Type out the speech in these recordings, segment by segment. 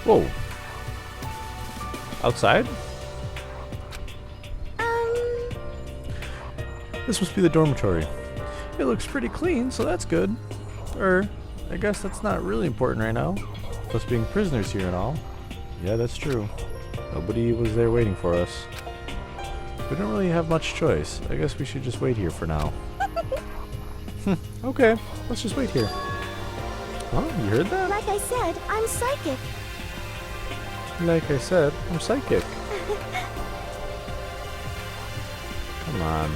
Whoa. Outside? This must be the dormitory. It looks pretty clean, so that's good. I guess that's not really important right now. Us being prisoners here and all. Yeah, that's true. Nobody was there waiting for us. We don't really have much choice. I guess we should just wait here for now. Okay, let's just wait here. Oh, you heard that? Like I said, I'm psychic. Like I said, I'm psychic. Come on.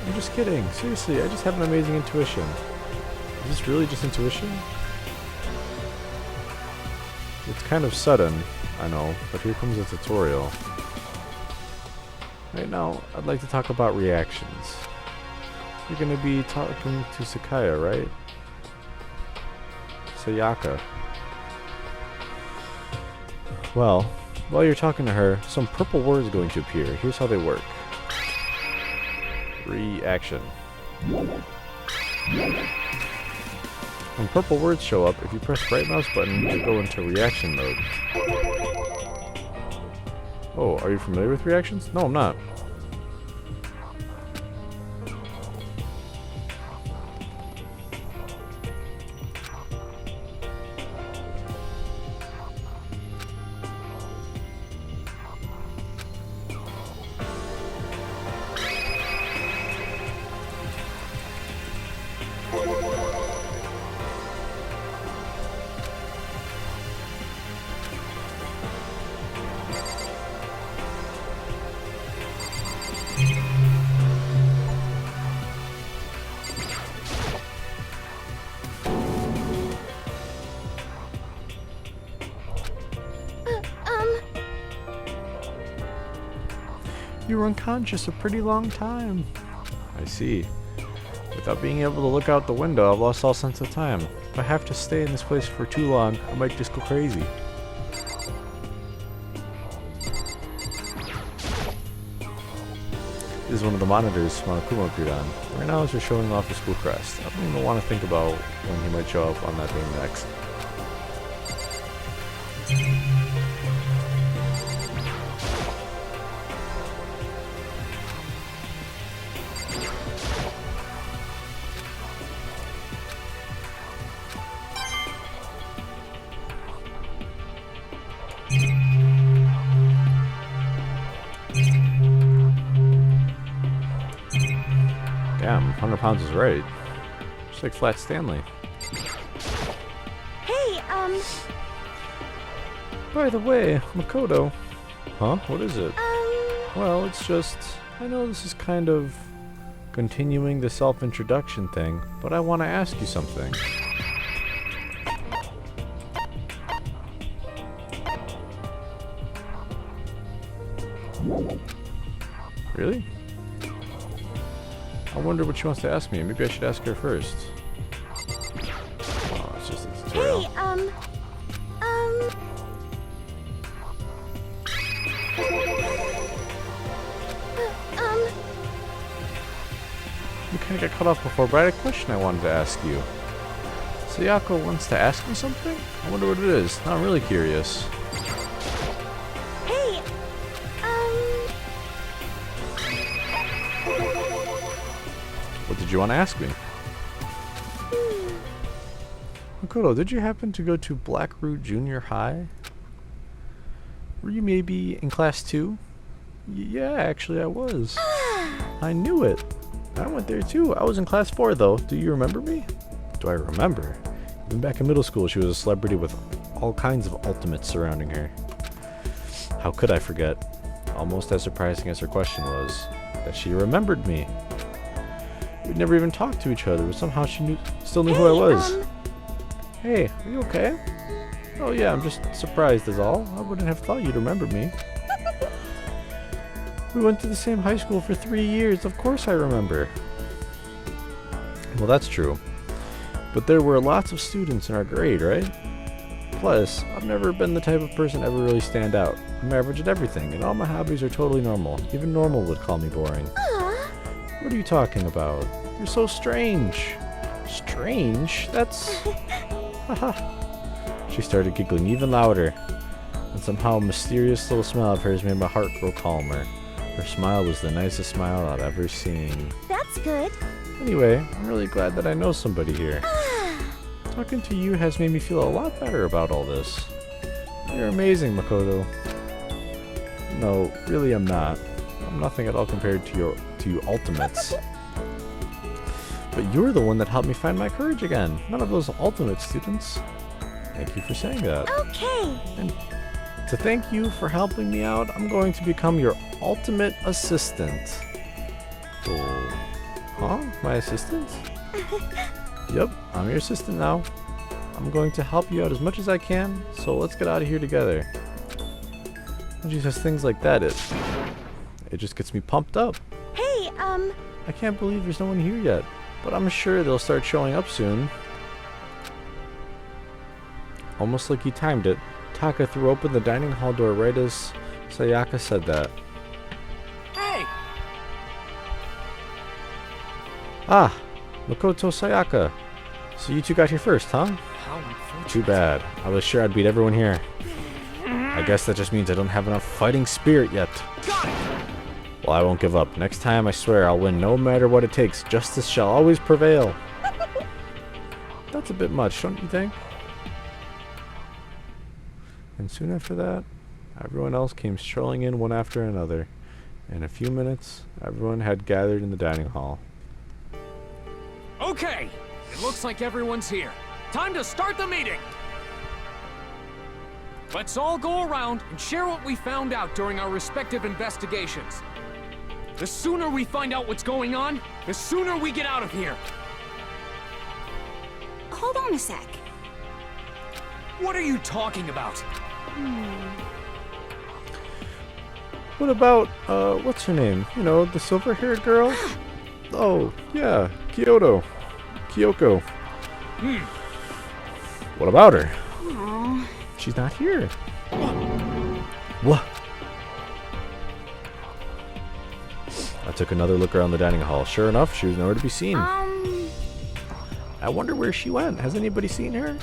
I'm just kidding. Seriously, I just have an amazing intuition. Is this really just intuition? It's kind of sudden, I know, but here comes a tutorial. Right now, I'd like to talk about reactions. You're gonna be talking to Sakaya, right? Sayaka. Well, while you're talking to her, some purple words are going to appear. Here's how they work. Reaction. When purple words show up, if you press the right mouse button, you go into reaction mode. Oh, are you familiar with reactions? No, I'm not. You were unconscious a pretty long time. I see. Without being able to look out the window, I've lost all sense of time. If I have to stay in this place for too long, I might just go crazy. This is one of the monitors Monokuma appeared on. Right now, as they're showing off the school crest. I don't even want to think about when he might show up on that thing next. Damn, 100 pounds is right. Just like Flat Stanley. Hey, By the way, Makoto. Huh? What is it? Well, it's just... I know this is kind of continuing the self-introduction thing, but I want to ask you something. Really? I wonder what she wants to ask me. Maybe I should ask her first. Oh, it's just a tutorial. hey, You kind of got cut off before, but I had a question I wanted to ask you. Sayako wants to ask me something? I wonder what it is. Now I'm really curious. hey, What did you want to ask me? Makoto, did you happen to go to Blackroot Junior High? Were you maybe in class 2? Yeah, actually I was. I knew it. I went there too. I was in class 4 though. Do you remember me? Do I remember? Even back in middle school, she was a celebrity with all kinds of ultimates surrounding her. How could I forget? Almost as surprising as her question was, that she remembered me. We'd never even talked to each other, but somehow she still knew who I was. Hey, are you okay? Oh yeah, I'm just surprised is all. I wouldn't have thought you'd remember me. We went to the same high school for 3 years. Of course I remember. Well, that's true. But there were lots of students in our grade, right? Plus, I've never been the type of person to ever really stand out. I'm average at everything, and all my hobbies are totally normal. Even normal would call me boring. What are you talking about? You're so strange. Strange? That's... Haha. She started giggling even louder. and somehow a mysterious little smile of hers made my heart grow calmer. Her smile was the nicest smile I've ever seen. That's good. Anyway, I'm really glad that I know somebody here. Talking to you has made me feel a lot better about all this. You're amazing, Makoto. No, really I'm not. I'm nothing at all compared to you ultimates. But you're the one that helped me find my courage again. None of those ultimate students. Thank you for saying that. Okay. And to thank you for helping me out, I'm going to become your ultimate assistant. Oh. Huh? My assistant? Yep, I'm your assistant now. I'm going to help you out as much as I can, so let's get out of here together. When she says things like that, it just gets me pumped up. Hey, I can't believe there's no one here yet, but I'm sure they'll start showing up soon. Almost like he timed it, Taka threw open the dining hall door right as Sayaka said that. Hey! Ah, Makoto Sayaka. So you two got here first, huh? How unfortunate. Too bad. I was sure I'd beat everyone here. I guess that just means I don't have enough fighting spirit yet. Got it! Well, I won't give up. Next time, I swear, I'll win no matter what it takes. Justice shall always prevail. That's a bit much, don't you think? And soon after that, everyone else came strolling in one after another. In a few minutes, everyone had gathered in the dining hall. Okay! It looks like everyone's here. Time to start the meeting! Let's all go around and share what we found out during our respective investigations. The sooner we find out what's going on, the sooner we get out of here. hold on a sec. What are you talking about? What about, what's her name? You know, the silver-haired girl? Oh, yeah, Kyoko. What about her? Aww. She's not here. What? I took another look around the dining hall. Sure enough, she was nowhere to be seen. I wonder where she went. Has anybody seen her?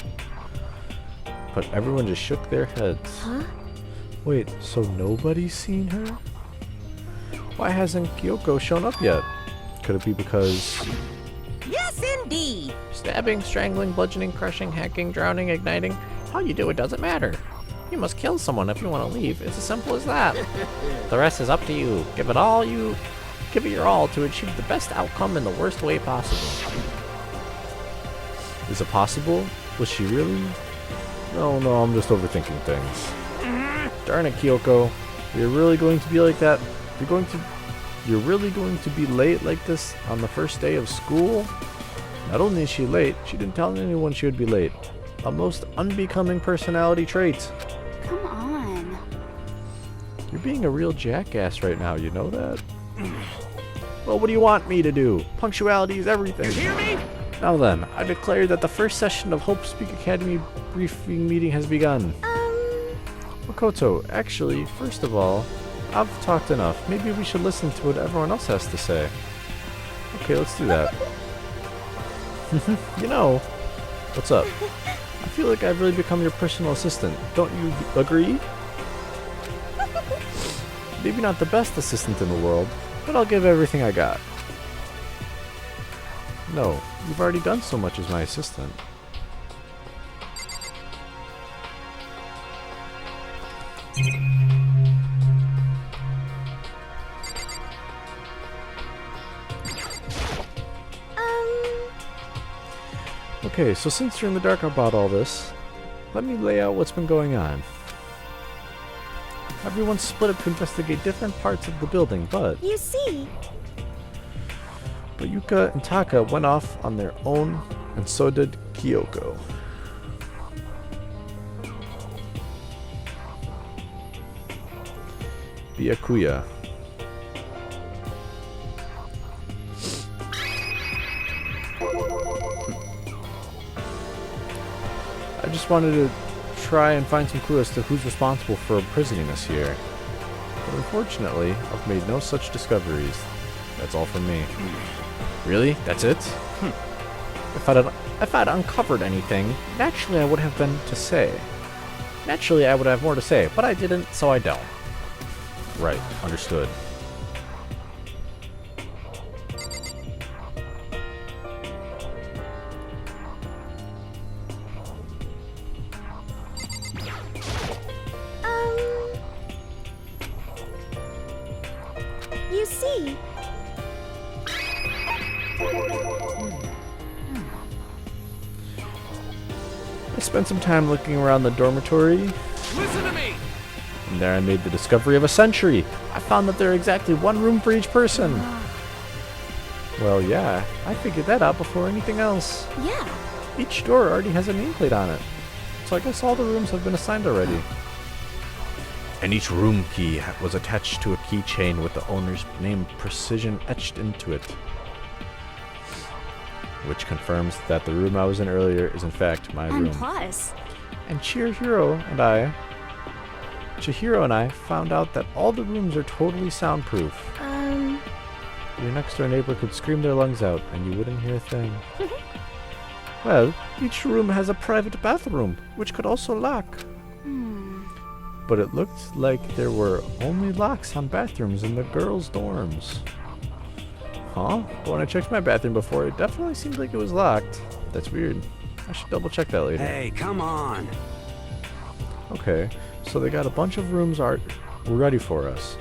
But everyone just shook their heads. Huh? Wait, so nobody's seen her? Why hasn't Kyoko shown up yet? Could it be because... Yes, indeed. Stabbing, strangling, bludgeoning, crushing, hacking, drowning, igniting. How you do it doesn't matter. You must kill someone if you want to leave. It's as simple as that. The rest is up to you. Give it your all to achieve the best outcome in the worst way possible. Is it possible? Was she really? No, I'm just overthinking things. Darn it, Kyoko. You're really going to be like that? You're really going to be late like this on the first day of school? Not only is she late, she didn't tell anyone she would be late. A most unbecoming personality trait. Come on. You're being a real jackass right now, you know that? Well, what do you want me to do? Punctuality is everything. You hear me? Now then, I declare that the first session of Hope Speak Academy briefing meeting has begun. Makoto, actually, first of all, I've talked enough. Maybe we should listen to what everyone else has to say. Okay, let's do that. You know, what's up? I feel like I've really become your personal assistant. Don't you agree? Maybe not the best assistant in the world, but I'll give everything I got. No, you've already done so much as my assistant. Okay, so since you're in the dark about all this, let me lay out what's been going on. Everyone's split up to investigate different parts of the building, but You see, Yuka and Taka went off on their own, and so did Kyoko. Byakuya. I just wanted to try and find some clue as to who's responsible for imprisoning us here. But unfortunately, I've made no such discoveries. That's all from me. Really? That's it? If I'd uncovered anything, naturally I would have been to say. Naturally, I would have more to say, but I didn't, so I don't. Right, understood. You see, I spent some time looking around the dormitory, Listen to me! and there I made the discovery of a sentry. I found that there are exactly one room for each person. Well, yeah, I figured that out before anything else. yeah. Each door already has a nameplate on it, so I guess all the rooms have been assigned already. And each room key was attached to a keychain with the owner's name precision etched into it, which confirms that the room I was in earlier is in fact my And room. plus, And Chihiro and I found out that all the rooms are totally soundproof. Your next door neighbor could scream their lungs out and you wouldn't hear a thing. Well, each room has a private bathroom, which could also lock. But it looked like there were only locks on bathrooms in the girls' dorms. Huh? But when I checked my bathroom before, it definitely seemed like it was locked. That's weird. I should double check that later. Hey, come on. Okay, so they got a bunch of rooms ready for us.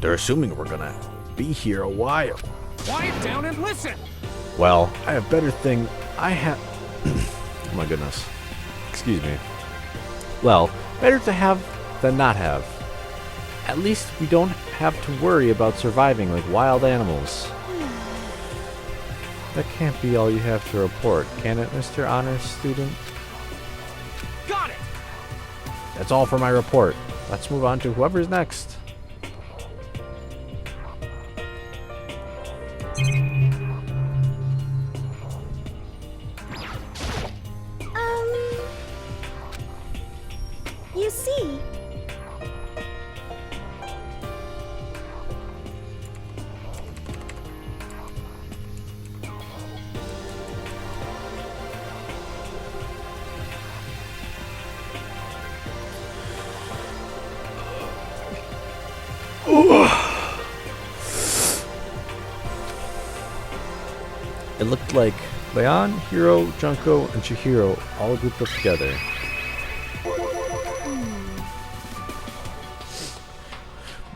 They're assuming we're gonna be here a while. Quiet down and listen! Well, I have better thing. Oh my goodness. Excuse me. Well, better to have than not have. At least we don't have to worry about surviving like wild animals. That can't be all you have to report, can it, Mr. Honors Student? Got it! That's all for my report. Let's move on to whoever's next. you see, It looked like Leon, Hiro, Junko, and Chihiro all grouped up together.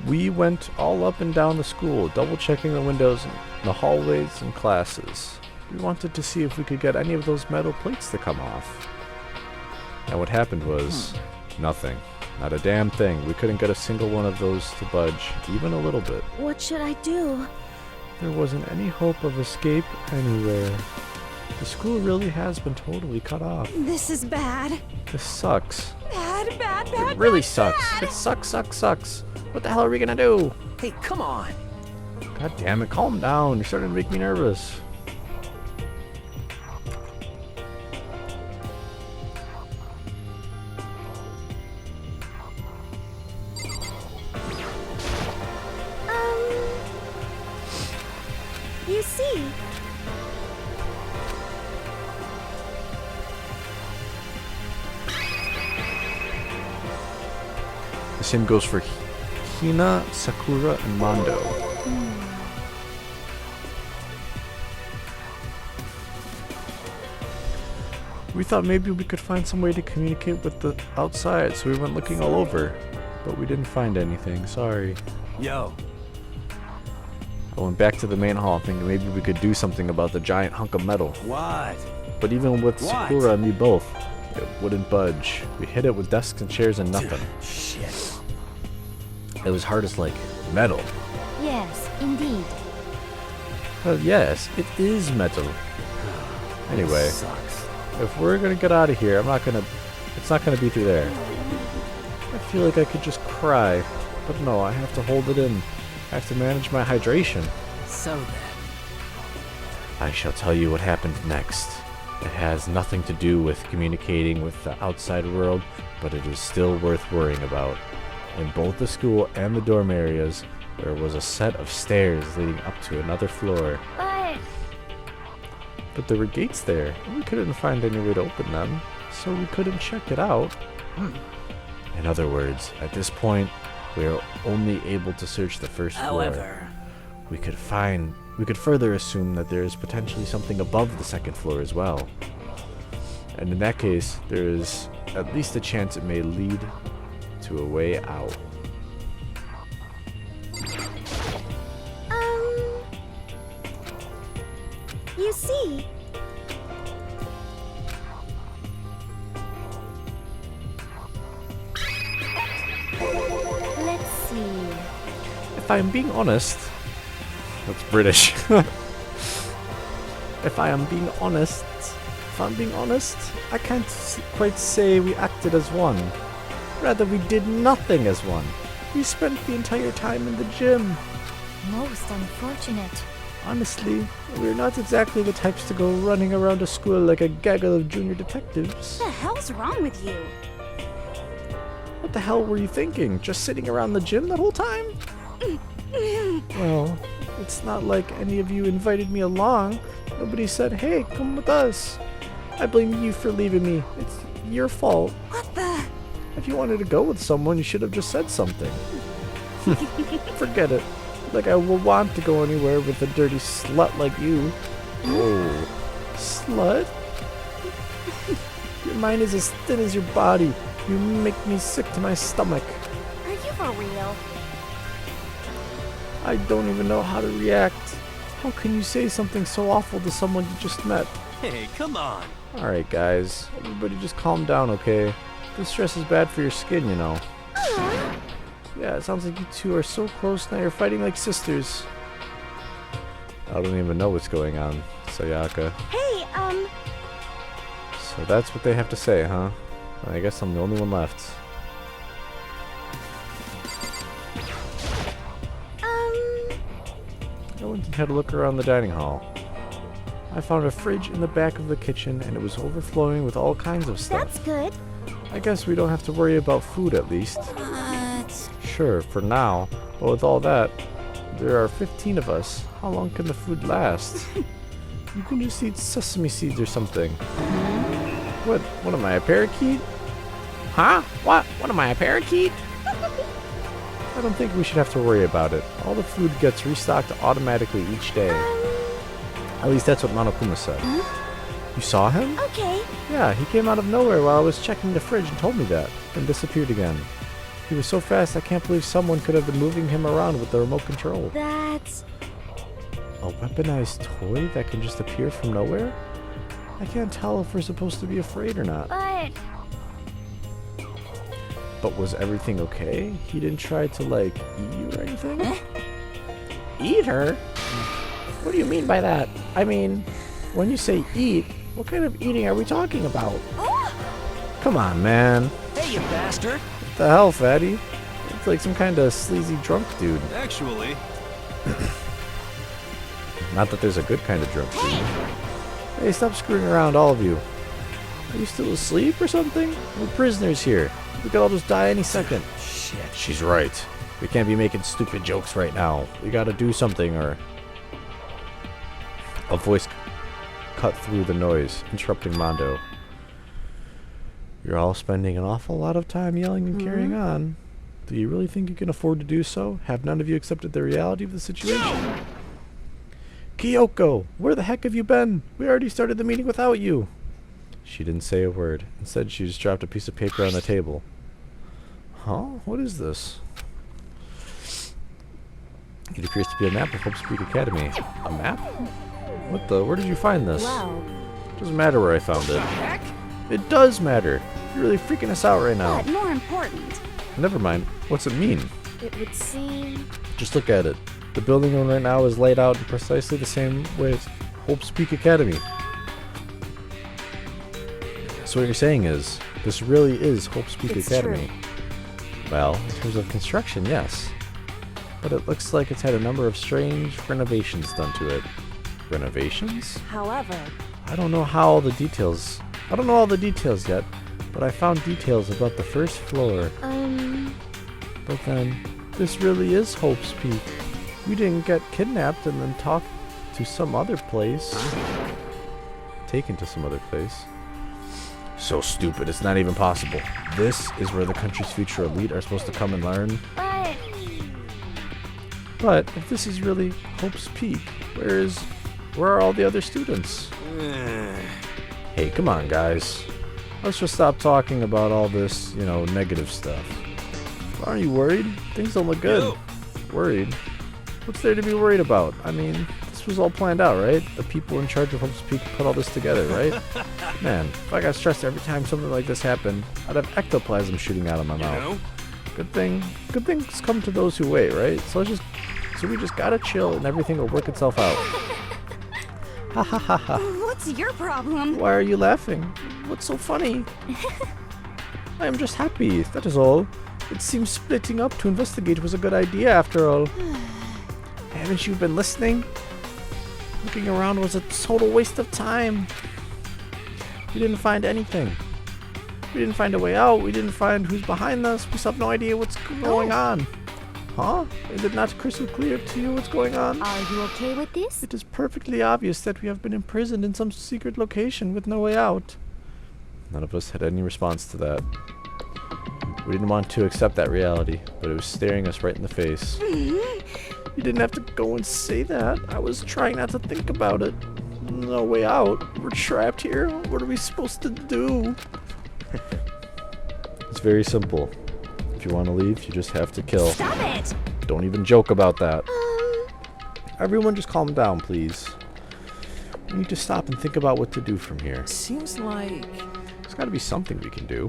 We went all up and down the school, double checking the windows and the hallways and classes. We wanted to see if we could get any of those metal plates to come off. And what happened was nothing. Not a damn thing. We couldn't get a single one of those to budge, even a little bit. what should I do? There wasn't any hope of escape anywhere. The school really has been totally cut off. This is bad. This sucks. Bad, bad, bad. It really sucks. It sucks. What the hell are we gonna do? Hey, come on. God damn it, calm down. You're starting to make me nervous. You see, The same goes for Hina, Sakura, and Mondo. We thought maybe we could find some way to communicate with the outside, so we went looking all over. But we didn't find anything, sorry. Yo, I went back to the main hall thinking maybe we could do something about the giant hunk of metal. what? But even with What? Sakura and me both, it wouldn't budge. We hit it with desks and chairs and nothing. Shit. It was hard as like metal. yes, indeed. Well, yes, it is metal. Anyway, Sucks. if we're gonna get out of here, it's not gonna be through there. I feel like I could just cry, but no, I have to hold it in. I have to manage my hydration. So then. I shall tell you what happened next. It has nothing to do with communicating with the outside world, but it is still worth worrying about. In both the school and the dorm areas, there was a set of stairs leading up to another floor. But But there were gates there, and we couldn't find any way to open them, so we couldn't check it out. In other words, at this point, we are only able to search the first floor. However, We could further assume that there is potentially something above the second floor as well. And in that case, there is at least a chance it may lead to a way out. You see, let's see. If I'm being honest, that's British. If I'm being honest, I can't quite say we acted as one. Rather, we did nothing as one. We spent the entire time in the gym. Most unfortunate. Honestly, we're not exactly the types to go running around a school like a gaggle of junior detectives. What the hell's wrong with you? What the hell were you thinking? Just sitting around the gym the whole time? Well, it's not like any of you invited me along. Nobody said, hey, come with us. I blame you for leaving me. It's your fault. What the? If you wanted to go with someone, you should have just said something. Forget it. Like I will want to go anywhere with a dirty slut like you. Whoa. Slut? Your mind is as thin as your body. You make me sick to my stomach. Are you for real? I don't even know how to react. How can you say something so awful to someone you just met? hey, come on. Alright guys, everybody just calm down, okay? This stress is bad for your skin, you know. Yeah, it sounds like you two are so close now you're fighting like sisters. I don't even know what's going on, Sayaka. Hey, So that's what they have to say, huh? I guess I'm the only one left. I went and had a look around the dining hall. I found a fridge in the back of the kitchen and it was overflowing with all kinds of stuff. that's good. I guess we don't have to worry about food at least. But Sure, for now. But with all that, there are 15 of us. How long can the food last? You can just eat sesame seeds or something. What am I, a parakeet? Huh? What? What am I, a parakeet? I don't think we should have to worry about it. All the food gets restocked automatically each day. At least that's what Monokuma said. You saw him? okay. Yeah, he came out of nowhere while I was checking the fridge and told me that, then disappeared again. He was so fast I can't believe someone could have been moving him around with the remote control. That's A weaponized toy that can just appear from nowhere? I can't tell if we're supposed to be afraid or not. but But was everything okay? He didn't try to, like, eat you or anything? Eat her? What do you mean by that? I mean, when you say eat, what kind of eating are we talking about? Come on, man. Hey, you bastard. What the hell, fatty? It's like some kind of sleazy drunk dude. Actually, Not that there's a good kind of drunk dude. Hey, stop screwing around, all of you. Are you still asleep or something? We're prisoners here. We could all just die any second. shit. She's right. We can't be making stupid jokes right now. We gotta do something, or... A voice cut through the noise, interrupting Mondo. You're all spending an awful lot of time yelling and carrying on. Do you really think you can afford to do so? Have none of you accepted the reality of the situation? Kyoko, where the heck have you been? We already started the meeting without you. She didn't say a word. Instead, she just dropped a piece of paper on the table. Huh? What is this? It appears to be a map of Hope's Peak Academy. A map? What the? Where did you find this? wow. Doesn't matter where I found it. Heck? It does matter. You're really freaking us out right now. But more important, Never mind. What's it mean? it would seem Just look at it. The building we're in right now is laid out in precisely the same way as Hope's Peak Academy. So what you're saying is, this really is Hope's Peak It's Academy. Well, in terms of construction, yes. But it looks like it's had a number of strange renovations done to it. Renovations? However, I don't know all the details yet, but I found details about the first floor. But then, this really is Hope's Peak. We didn't get kidnapped and then talked to some other place. taken to some other place. So stupid, it's not even possible. This is where the country's future elite are supposed to come and learn. But if this is really Hope's Peak, where are all the other students? Hey, come on, guys. Let's just stop talking about all this, negative stuff. Aren't you worried? Things don't look good. Worried? What's there to be worried about? I mean, this was all planned out, right? The people in charge of Hope's Peak put all this together, right? Man, if I got stressed every time something like this happened, I'd have ectoplasm shooting out of my mouth. Good things come to those who wait, right? So we just gotta chill and everything will work itself out. Ha ha ha ha. What's your problem? Why are you laughing? What's so funny? I am just happy, that is all. It seems splitting up to investigate was a good idea after all. Haven't you been listening? Looking around was a total waste of time. We didn't find anything. We didn't find a way out. We didn't find who's behind us. We still have no idea what's going on. Huh? Is it not crystal clear to you what's going on? Are you okay with this? It is perfectly obvious that we have been imprisoned in some secret location with no way out. None of us had any response to that. We didn't want to accept that reality, but it was staring us right in the face. You didn't have to go and say that. I was trying not to think about it. No way out. We're trapped here. What are we supposed to do? It's very simple. If you want to leave, you just have to kill. Stop it! Don't even joke about that. Everyone just calm down, please. We need to stop and think about what to do from here. Seems like... There's got to be something we can do.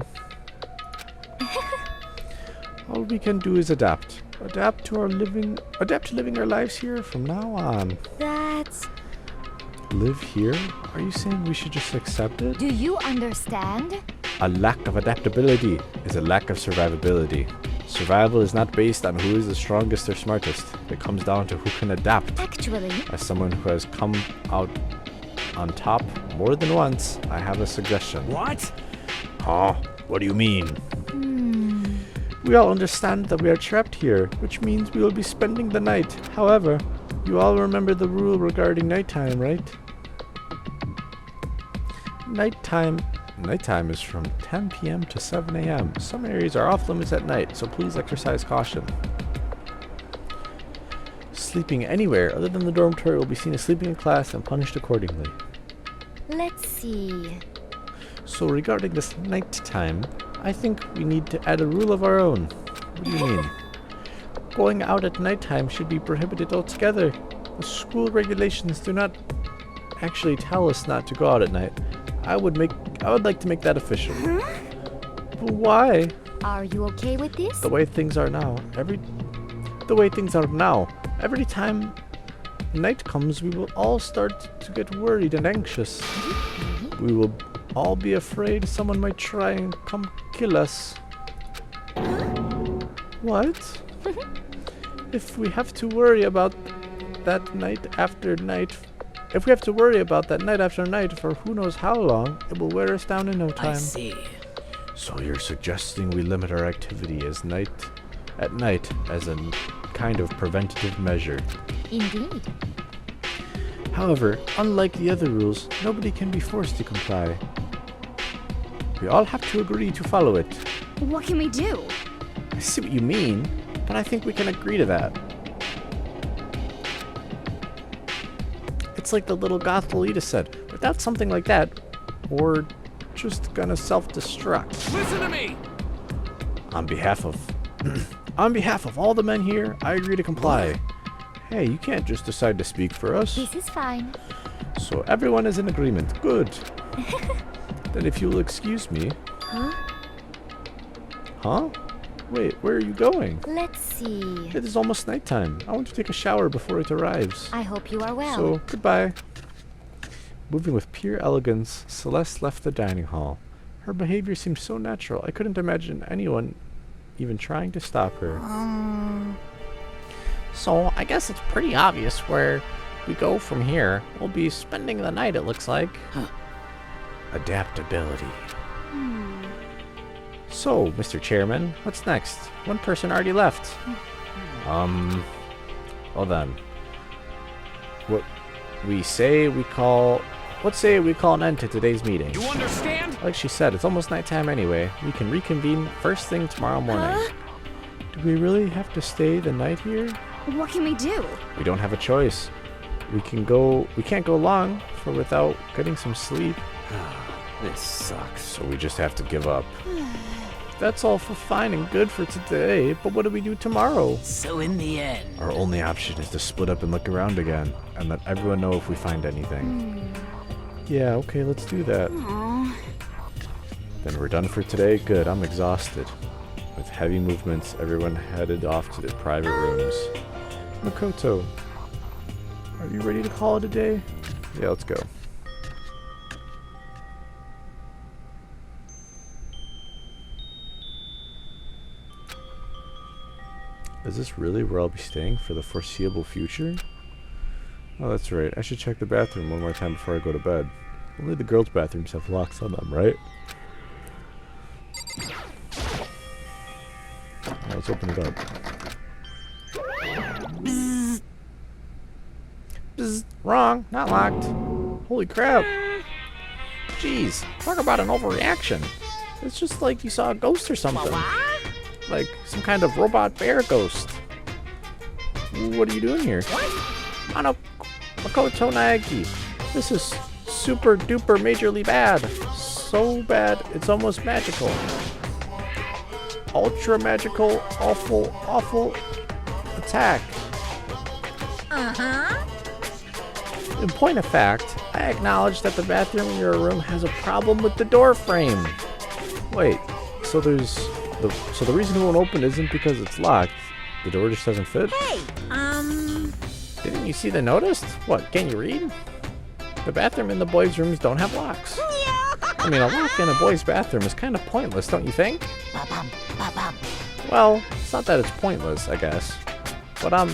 All we can do is adapt. Adapt to living our lives here from now on. That's... Live here? Are you saying we should just accept it? Do you understand? A lack of adaptability is a lack of survivability. Survival is not based on who is the strongest or smartest. It comes down to who can adapt. Actually... As someone who has come out on top more than once, I have a suggestion. What? Huh? What do you mean? We all understand that we are trapped here, which means we will be spending the night. However, you all remember the rule regarding nighttime, right? Nighttime is from 10 p.m. to 7 a.m. Some areas are off limits at night, so please exercise caution. Sleeping anywhere other than the dormitory will be seen as sleeping in class and punished accordingly. Let's see... So regarding this nighttime, I think we need to add a rule of our own. What do you mean? Going out at nighttime should be prohibited altogether. The school regulations do not actually tell us not to go out at night. I would like to make that official. But why? Are you okay with this? The way things are now, every time night comes, we will all start to get worried and anxious. We will all be afraid someone might try and come kill us. What? If we have to worry about that night after night for who knows how long, it will wear us down in no time. I see. So you're suggesting we limit our activity at night as a kind of preventative measure. Indeed. However, unlike the other rules, nobody can be forced to comply. We all have to agree to follow it. What can we do? I see what you mean, but I think we can agree to that. It's like the little goth Lolita said, without something like that, we're just gonna self-destruct. Listen to me! On behalf of all the men here, I agree to comply. Hey, you can't just decide to speak for us. This is fine. So everyone is in agreement. Good. Then if you'll excuse me. Huh? Huh? Wait, where are you going? Let's see. It is almost nighttime. I want to take a shower before it arrives. I hope you are well. So, goodbye. Moving with pure elegance, Celeste left the dining hall. Her behavior seemed so natural, I couldn't imagine anyone even trying to stop her. So, I guess it's pretty obvious where we go from here. We'll be spending the night, it looks like. Adaptability. So, Mr. Chairman, what's next? One person already left. Well then. What we say we call what say we call an end to today's meeting? You understand? Like she said, it's almost nighttime anyway. We can reconvene first thing tomorrow morning. Do we really have to stay the night here? What can we do? We don't have a choice. We can't go long without getting some sleep. This sucks. So we just have to give up. That's all for fine and good for today, but what do we do tomorrow? So in the end, Our only option is to split up and look around again, and let everyone know if we find anything. Yeah, okay, let's do that. Aw. Then we're done for today. Good, I'm exhausted. With heavy movements, everyone headed off to their private rooms. Makoto, are you ready to call it a day? Yeah, let's go. Is this really where I'll be staying for the foreseeable future? Oh, that's right. I should check the bathroom one more time before I go to bed. Only the girls' bathrooms have locks on them, right? Let's open it up. Bzz, wrong, not locked. Holy crap. Jeez, talk about an overreaction. It's just like you saw a ghost or something. Like some kind of robot bear ghost. What are you doing here? Makoto Naegi. This is super duper majorly bad. So bad, it's almost magical. Ultra magical, awful attack. In point of fact, I acknowledge that the bathroom in your room has a problem with the door frame. Wait, so the reason it won't open isn't because it's locked. The door just doesn't fit? Hey, Didn't you see the notice? What, can't you read? The bathroom in the boys' rooms don't have locks. I mean, a lock in a boy's bathroom is kind of pointless, don't you think? Well, it's not that it's pointless, I guess. But I'm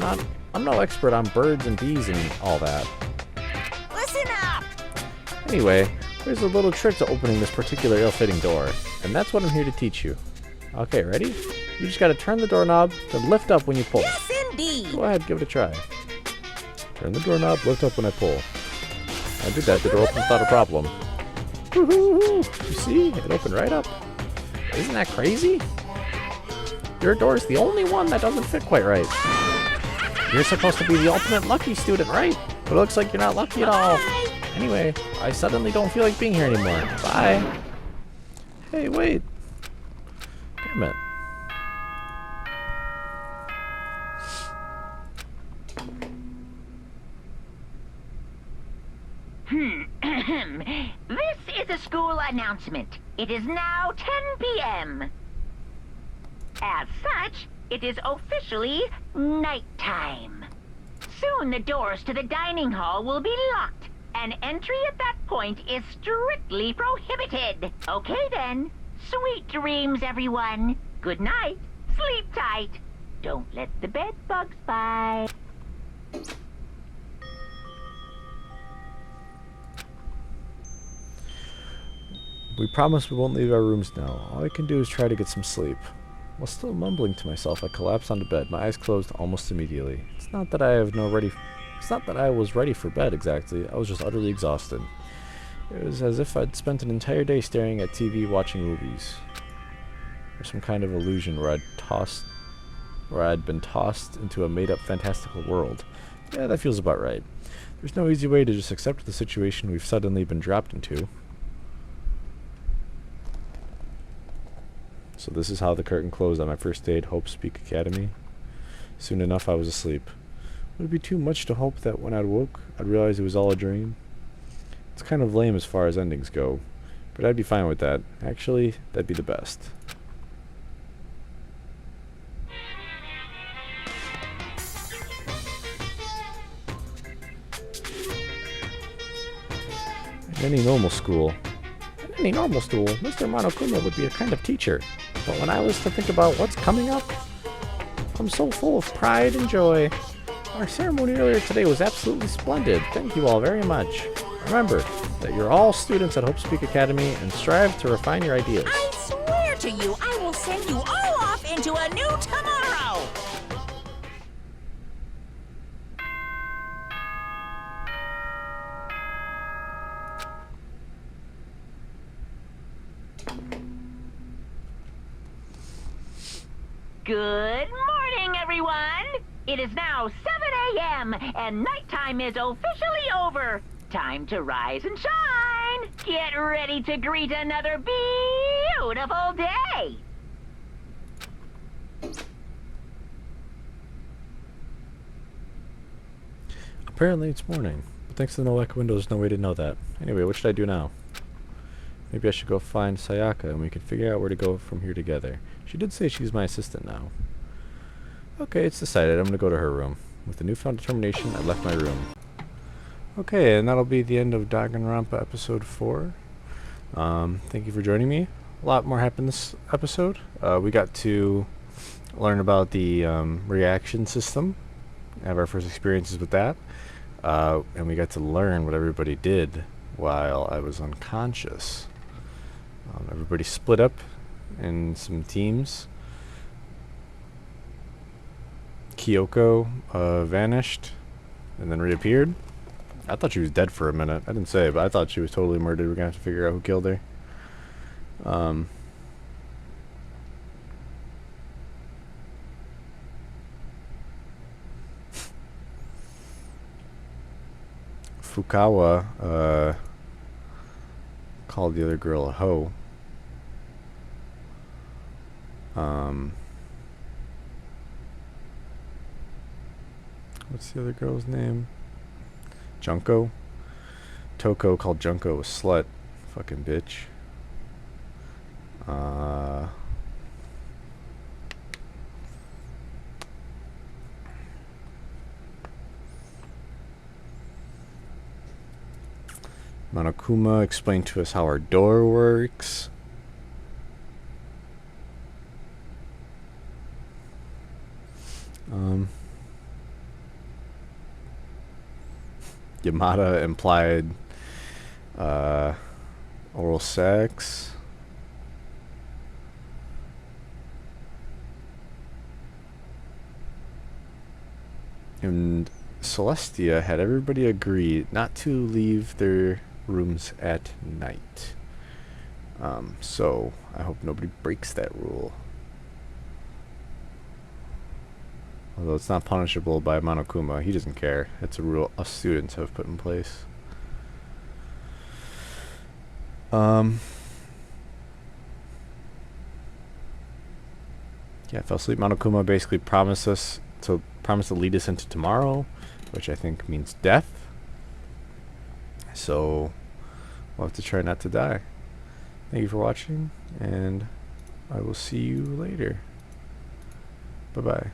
no expert on birds and bees and all that. listen up. Anyway, there's a little trick to opening this particular ill-fitting door, and that's what I'm here to teach you. Okay, ready? You just gotta turn the doorknob, then lift up when you pull. Yes, indeed. Go ahead, give it a try. Turn the doorknob, lift up when I pull. I did that, the door opened without a problem. Woohoo! You see? It opened right up. Isn't that crazy? Your door's the only one that doesn't fit quite right. You're supposed to be the ultimate lucky student, right? But it looks like you're not lucky at all. Anyway, I suddenly don't feel like being here anymore. Bye. Hey, wait. Damn it. This is a school announcement. It is now 10 p.m. As such, it is officially nighttime. Soon the doors to the dining hall will be locked, and entry at that point is strictly prohibited. Okay then. Sweet dreams, everyone. Good night. Sleep tight. Don't let the bed bugs bite. We promise we won't leave our rooms now. All I can do is try to get some sleep. While still mumbling to myself, I collapsed onto bed, my eyes closed almost immediately. It's not that I was ready for bed exactly, I was just utterly exhausted. It was as if I'd spent an entire day staring at TV watching movies. Or some kind of illusion where I'd been tossed into a made-up fantastical world. Yeah, that feels about right. There's no easy way to just accept the situation we've suddenly been dropped into. So this is how the curtain closed on my first day at Hope Speak Academy. Soon enough I was asleep. Would it be too much to hope that when I woke, I'd realize it was all a dream? It's kind of lame as far as endings go, but I'd be fine with that. Actually, that'd be the best. In any normal school, Mr. Monokuma would be a kind of teacher. But when I was to think about what's coming up, I'm so full of pride and joy. Our ceremony earlier today was absolutely splendid. Thank you all very much. Remember that you're all students at Hope Speak Academy and strive to refine your ideas. I swear to you, I will send you all off into a new tomorrow. Good morning, everyone! It is now 7 a.m. and nighttime is officially over. Time to rise and shine! Get ready to greet another beautiful day! Apparently it's morning. But thanks to the no lack of windows, no way to know that. Anyway, what should I do now? Maybe I should go find Sayaka and we can figure out where to go from here together. She did say she's my assistant now. Okay, it's decided. I'm gonna go to her room. With a newfound determination, I left my room. Okay, and that'll be the end of Danganronpa episode 4. Thank you for joining me. A lot more happened this episode. We got to learn about the reaction system. Have our first experiences with that. And we got to learn what everybody did while I was unconscious. Everybody split up in some teams. Kyoko vanished and then reappeared. I thought she was dead for a minute. I didn't say, but I thought she was totally murdered. We're gonna have to figure out who killed her. Fukawa called the other girl a hoe. What's the other girl's name? Junko. Toko called Junko a slut. Fucking bitch. Monokuma explained to us how our door works. Yamada implied oral sex. And Celestia had everybody agree not to leave their rooms at night. So I hope nobody breaks that rule. Although it's not punishable by Monokuma, he doesn't care. It's a rule us students have put in place. Yeah, I fell asleep. Monokuma basically promised to lead us into tomorrow, which I think means death. So we'll have to try not to die. Thank you for watching, and I will see you later. Bye-bye.